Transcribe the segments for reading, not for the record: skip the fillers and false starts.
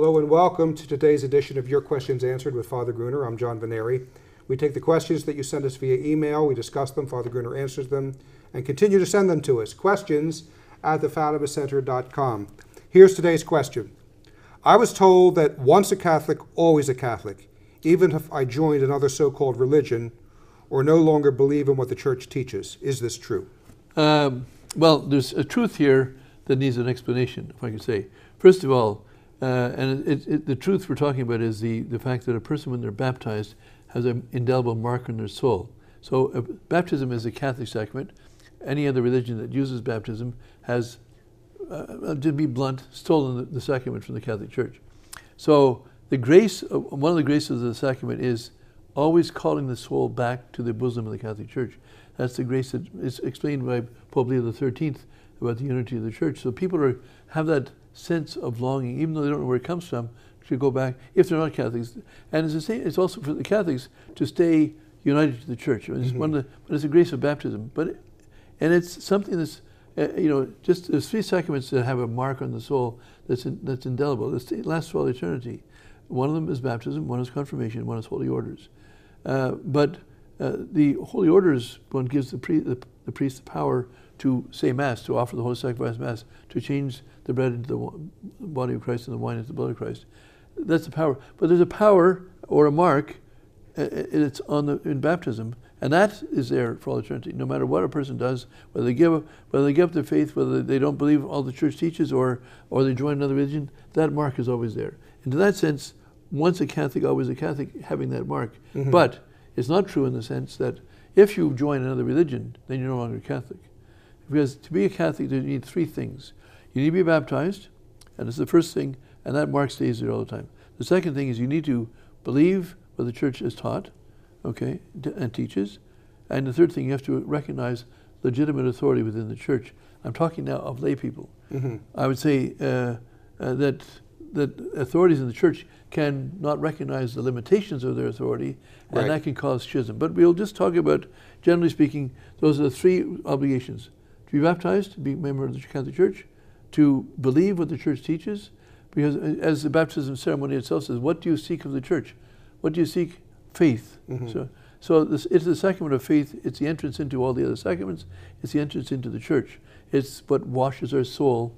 Hello and welcome to today's edition of Your Questions Answered with Father Gruner. I'm John Veneri. We take the questions that you send us via email, we discuss them, Father Gruner answers them, and continue to send them to us. Questions at thefatimacenter.com. Here's today's question. I was told that once a Catholic, always a Catholic, even if I joined another so-called religion or no longer believe in what the Church teaches. Is this true? Well, there's a truth here that needs an explanation, if I could say. First of all, the truth we're talking about is the fact that a person, when they're baptized, has an indelible mark on their soul. So baptism is a Catholic sacrament. Any other religion that uses baptism has, to be blunt, stolen the sacrament from the Catholic Church. So the grace, one of the graces of the sacrament is always calling the soul back to the bosom of the Catholic Church. That's the grace that is explained by Pope Leo XIII about the unity of the Church. So people have that sense of longing, even though they don't know where it comes from, to go back, if they're not Catholics. And it's the same, it's also for the Catholics to stay united to the Church. It's but it's a grace of baptism. And it's something that's, just there's three sacraments that have a mark on the soul that's indelible. It lasts for all eternity. One of them is baptism, one is confirmation, one is holy orders. But the holy orders, one gives the priest the power to say Mass, to offer the Holy Sacrifice Mass, to change the bread into the body of Christ and the wine into the blood of Christ. That's the power. But there's a power or a mark, it's in baptism, and that is there for all eternity. No matter what a person does, whether they give up their faith, whether they don't believe all the Church teaches, or they join another religion, that mark is always there. And in that sense, once a Catholic, always a Catholic, having that mark. Mm-hmm. But it's not true in the sense that if you join another religion, then you're no longer Catholic. Because to be a Catholic, you need three things. You need to be baptized, and it's the first thing, and that mark stays there all the time. The second thing is you need to believe what the Church has taught, okay, and teaches. And the third thing, you have to recognize legitimate authority within the Church. I'm talking now of lay people. Mm-hmm. I would say that authorities in the Church can not recognize the limitations of their authority, and right. That can cause schism. But we'll just talk about, generally speaking, those are the three obligations. To be baptized, to be a member of the Catholic Church, to believe what the Church teaches, because as the baptism ceremony itself says, what do you seek of the Church? What do you seek? Faith. Mm-hmm. So it's the sacrament of faith. It's the entrance into all the other sacraments. It's the entrance into the Church. It's what washes our soul,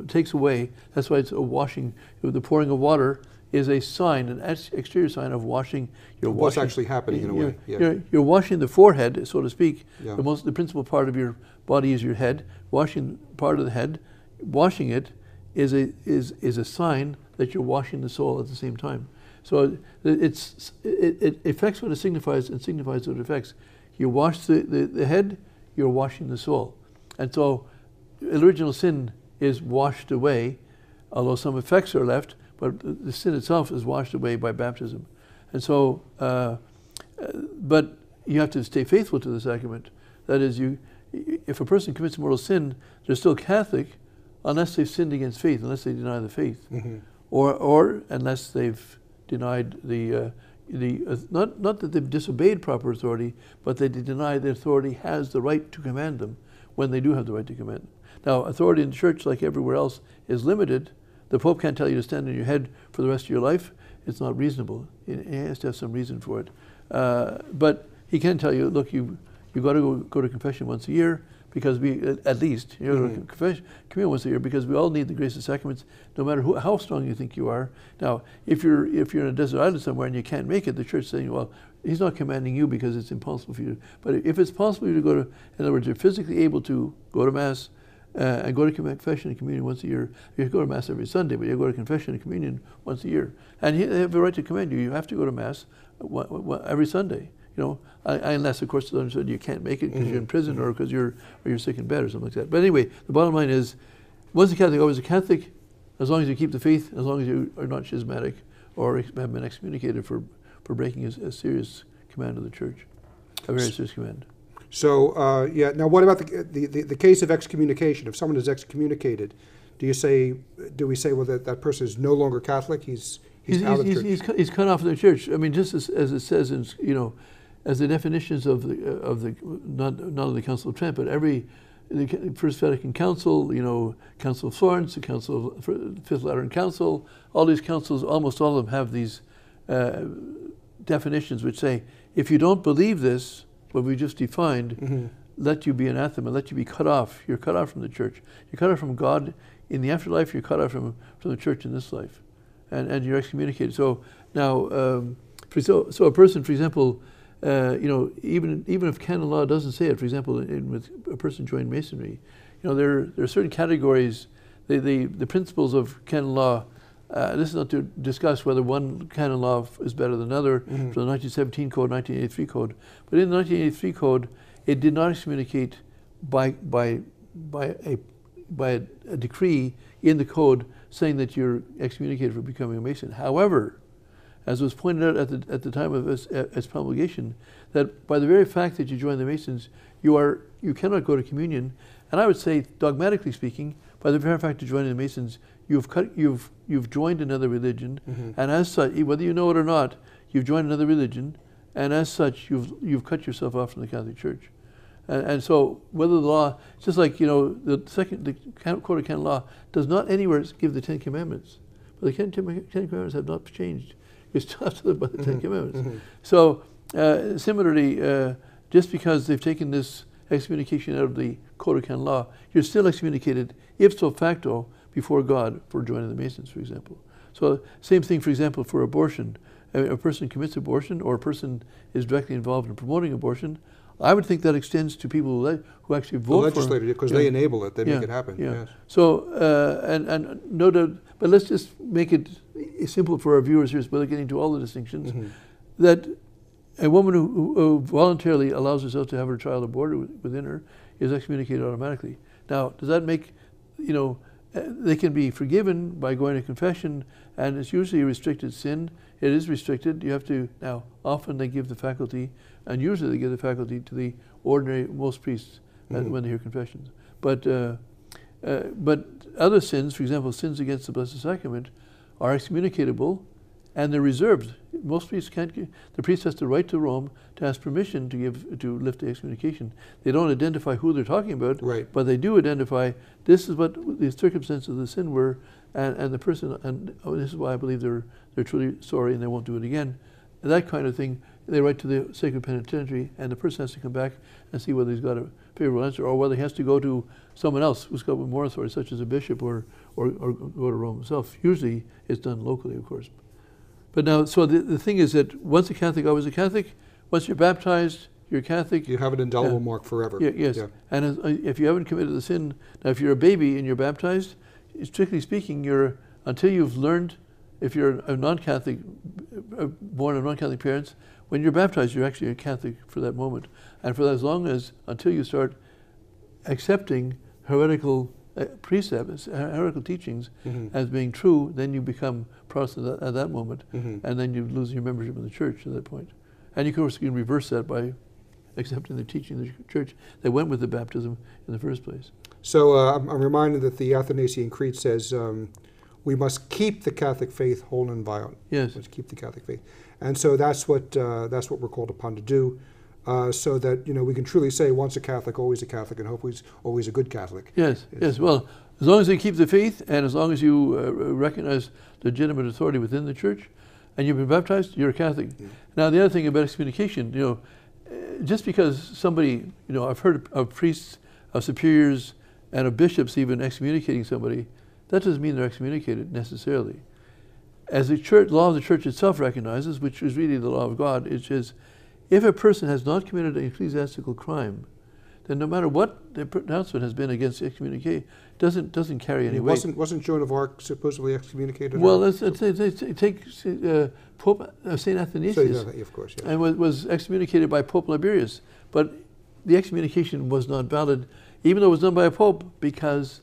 takes away. That's why it's a washing. The pouring of water is a sign, an exterior sign of washing. What's actually happening in a way. Yeah. You're washing the forehead, so to speak. Yeah. The principal part of your body is your head. Washing part of the head, washing it is a sign that you're washing the soul at the same time. So it affects what it signifies and signifies what it affects. You wash the head, you're washing the soul. And so original sin is washed away, although some effects are left, but the sin itself is washed away by baptism. And so, but you have to stay faithful to the sacrament. That is, if a person commits mortal sin, they're still Catholic unless they've sinned against faith, unless they deny the faith. Mm-hmm. Or unless they've denied not that they've disobeyed proper authority, but they deny the authority has the right to command them when they do have the right to command them. Now, authority in the Church, like everywhere else, is limited. The Pope can't tell you to stand on your head for the rest of your life. It's not reasonable. He has to have some reason for it. But he can tell you, look, you've got to go to confession once a year, because at least, mm-hmm. Communion once a year, because we all need the grace of sacraments, no matter how strong you think you are. Now, if you're in a desert island somewhere and you can't make it, the Church is saying, well, he's not commanding you because it's impossible for you. But if it's possible for you to go to, in other words, you're physically able to go to Mass and go to confession and communion once a year. You go to Mass every Sunday, but you go to confession and communion once a year. And they have the right to command you. You have to go to Mass every Sunday. Unless, of course, you can't make it because mm-hmm. you're in prison or because you're sick in bed or something like that. But anyway, the bottom line is, once a Catholic, always a Catholic, as long as you keep the faith, as long as you are not schismatic or have been excommunicated for breaking a serious command of the Church, a very serious command. So, now what about the case of excommunication? If someone is excommunicated, do we say, well, that person is no longer Catholic? He's out of the Church. He's cut off of the Church. I mean, just as it says in, as the definitions of the not of the Council of Trent, but every the First Vatican Council, Council of Florence, the Council of Fifth Lateran Council, all these councils, almost all of them have these definitions which say, if you don't believe this, what we just defined, let you be anathema, let you be cut off. You're cut off from the church. You're cut off from God in the afterlife, you're cut off from the church in this life. And you're excommunicated. So now, so a person, for example, even if canon law doesn't say it, for example, with a person joined Masonry, there are certain categories. The principles of canon law. This is not to discuss whether one canon law is better than another from the 1917 code, 1983 code. But in the 1983 code, it did not excommunicate by a decree in the code saying that you're excommunicated for becoming a Mason. However, as was pointed out at the time of its promulgation, that by the very fact that you join the Masons, you cannot go to communion. And I would say, dogmatically speaking, by the very fact of joining the Masons, you've joined another religion, and as such, whether you know it or not, you've joined another religion, and as such, you've cut yourself off from the Catholic Church. And so, whether the law, just like the Code of Canon Law does not anywhere give the Ten Commandments, but the Ten Commandments have not changed. You're still have to live by the Ten Commandments. So, similarly, just because they've taken this excommunication out of the Code of Canon Law, you're still excommunicated ipso facto before God for joining the Masons, for example. So, same thing, for example, for abortion. A person commits abortion, or a person is directly involved in promoting abortion. I would think that extends to people who actually vote for it. The legislators, because they enable it, they make it happen. Yeah. Yes. So, and no doubt, but let's just make it simple for our viewers here, without getting into all the distinctions, that a woman who voluntarily allows herself to have her child aborted within her is excommunicated automatically. Now, does that make, they can be forgiven by going to confession, and it's usually a restricted sin. It is restricted. You have to, now, often they give the faculty, and usually they give the faculty to the ordinary, most priests when they hear confessions. But other sins, for example, sins against the Blessed Sacrament, are excommunicatable, and they're reserved. Most priests can't. The priest has to write to Rome to ask permission to lift the excommunication. They don't identify who they're talking about, but they do identify this is what the circumstances of the sin were, and the person, and this is why I believe they're truly sorry and they won't do it again. And that kind of thing, they write to the Sacred Penitentiary, and the person has to come back and see whether he's got a favorable answer, or whether he has to go to someone else who's got more authority, such as a bishop, or go to Rome himself. Usually it's done locally, of course. But now, so the thing is that once a Catholic, always a Catholic. Once you're baptized, you're Catholic. You have an indelible mark forever. Yes. Yeah. And if you haven't committed the sin, now if you're a baby and you're baptized, strictly speaking, until you've learned, if you're a non-Catholic, born of non-Catholic parents, when you're baptized, you're actually a Catholic for that moment. And for as long as, until you start accepting heretical precepts, heretical teachings as being true, then you become Protestant at that moment, and then you lose your membership in the church at that point. And you can, of course, reverse that by accepting the teaching of the church that went with the baptism in the first place. So I'm reminded that the Athanasian Creed says we must keep the Catholic faith whole and inviolate. Yes. We must keep the Catholic faith. And so that's what we're called upon to do, so that we can truly say once a Catholic, always a Catholic, and hopefully always a good Catholic. Yes. Well, as long as you keep the faith, and as long as you recognize legitimate authority within the church, and you've been baptized, you're a Catholic. Now, the other thing about excommunication, just because somebody, I've heard of priests, of superiors, and of bishops even excommunicating somebody, that doesn't mean they're excommunicated necessarily. As the church, law of the church itself recognizes, which is really the law of God, it says, if a person has not committed an ecclesiastical crime, then no matter what the pronouncement has been against excommunication, doesn't carry any weight. Wasn't Joan of Arc supposedly excommunicated? Well, let's take Pope Saint Athanasius, of course, yeah. and was excommunicated by Pope Liberius, but the excommunication was not valid, even though it was done by a pope, because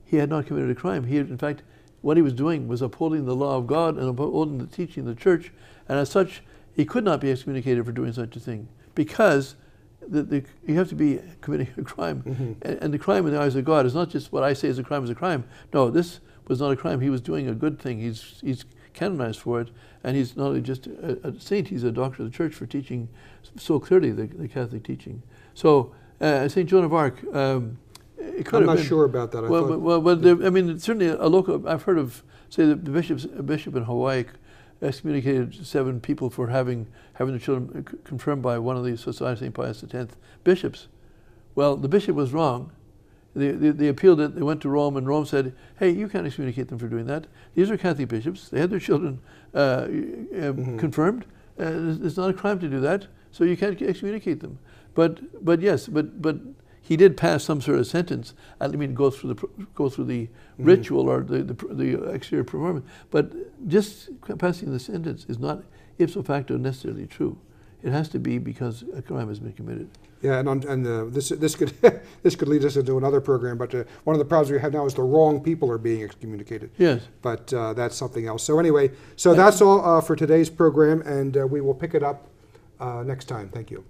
he had not committed a crime. He had, in fact, what he was doing was upholding the law of God and upholding the teaching of the church, and as such, he could not be excommunicated for doing such a thing, because you have to be committing a crime. And the crime in the eyes of God is not just what I say is a crime is a crime. No, this was not a crime. He was doing a good thing. He's canonized for it, and he's not only just a saint, he's a doctor of the church for teaching so clearly the Catholic teaching. So St. Joan of Arc, it could I'm have not been. sure about that. I mean, certainly a local. I've heard of, say, a bishop in Hawaii excommunicated 7 people for having their children confirmed by one of the Society of St. Pius X bishops. Well, the bishop was wrong. They appealed it. They went to Rome, and Rome said, "Hey, you can't excommunicate them for doing that. These are Catholic bishops. They had their children confirmed. It's not a crime to do that, so you can't excommunicate them." But he did pass some sort of sentence. I mean, go through the ritual or the exterior performance. But just passing the sentence is not ipso facto necessarily true. It has to be because a crime has been committed. Yeah, this could this could lead us into another program. But one of the problems we have now is the wrong people are being excommunicated. Yes. But that's something else. So anyway, that's all for today's program, and we will pick it up next time. Thank you.